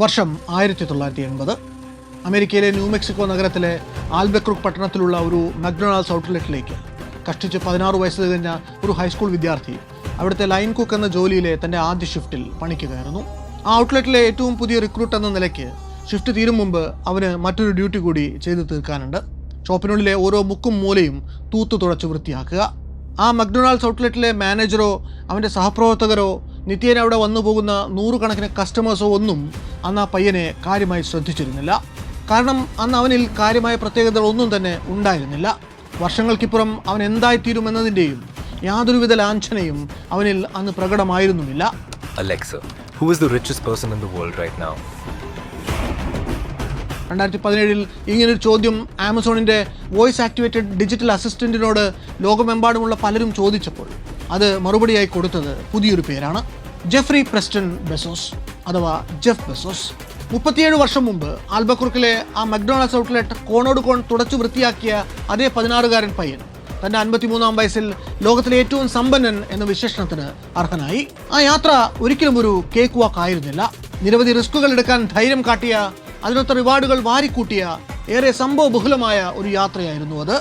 വർഷം 1980. അമേരിക്കയിലെ new Mexico നഗരത്തിലെ ആൽബക്രൂക്ക് പട്ടണത്തിലുള്ള ഒരു മക്ഡൊണാൾഡ്സ് ഔട്ട്ലെറ്റിലേക്ക് കഷ്ടിച്ച് 16 വയസ്സ് തികഞ്ഞ ഒരു ഹൈസ്കൂൾ വിദ്യാർത്ഥി അവിടുത്തെ ലൈൻ കുക്ക് എന്ന ജോലിയിലെ തൻ്റെ ആദ്യ ഷിഫ്റ്റിൽ പണിക്ക് കയറുന്നു. ആ ഔട്ട്ലെറ്റിലെ ഏറ്റവും പുതിയ റിക്രൂട്ട് എന്ന നിലയ്ക്ക് ഷിഫ്റ്റ് തീരും മുമ്പ് അവന് മറ്റൊരു ഡ്യൂട്ടി കൂടി ചെയ്തു തീർക്കാനുണ്ട്. ഷോപ്പിനുള്ളിലെ ഓരോ മുക്കും മൂലയും തൂത്തു തുടച്ച് വൃത്തിയാക്കുക. ആ മക്ഡൊണാൾഡ്സ് ഔട്ട്ലെറ്റിലെ മാനേജറോ അവൻ്റെ സഹപ്രവർത്തകരോ നിത്യേന അവിടെ വന്നു പോകുന്ന നൂറുകണക്കിന് കസ്റ്റമേഴ്സോ ഒന്നും അന്ന് ആ പയ്യനെ കാര്യമായി ശ്രദ്ധിച്ചിരുന്നില്ല. കാരണം അന്ന് അവനിൽ കാര്യമായ പ്രത്യേകതകളൊന്നും തന്നെ ഉണ്ടായിരുന്നില്ല. വർഷങ്ങൾക്കിപ്പുറം അവൻ എന്തായിത്തീരുമെന്നതിൻ്റെയും യാതൊരുവിധ ലാഞ്ചനയും അവനിൽ അന്ന് പ്രകടമായിരുന്നുമില്ല. Alexa, who is the richest person in the world right now? 2017 ഇങ്ങനൊരു ചോദ്യം ആമസോണിൻ്റെ വോയിസ് ആക്ടിവേറ്റഡ് ഡിജിറ്റൽ അസിസ്റ്റൻറ്റിനോട് ലോകമെമ്പാടുമുള്ള പലരും ചോദിച്ചപ്പോൾ അത് മറുപടിയായി കൊടുത്തത് പുതിയൊരു പേരാണ്: ജെഫ്രി പ്രെസ്റ്റൺ ബെസോസ് അഥവാ ജെഫ് ബെസോസ്. 37 വർഷം മുമ്പ് ആൽബക്രൂക്കിലെ ആ മക്ഡൊണാൾഡ്സ് ഔട്ട്ലെറ്റ് കോണോട് കോൺ തുടച്ചു വൃത്തിയാക്കിയ അതേ 16-കാരൻ പയ്യൻ തൻ്റെ 53-ാം വയസ്സിൽ ലോകത്തിലെ ഏറ്റവും സമ്പന്നൻ എന്ന വിശേഷണത്തിന് അർഹനായി. ആ യാത്ര ഒരിക്കലും ഒരു കേക്ക് വാക്ക് ആയിരുന്നില്ല. നിരവധി റിസ്കുകൾ എടുക്കാൻ ധൈര്യം കാട്ടിയ, അതിനൊത്ത റിവാർഡുകൾ വാരിക്കൂട്ടിയ, ഏറെ സംഭവബഹുലമായ ഒരു യാത്രയായിരുന്നു അത്.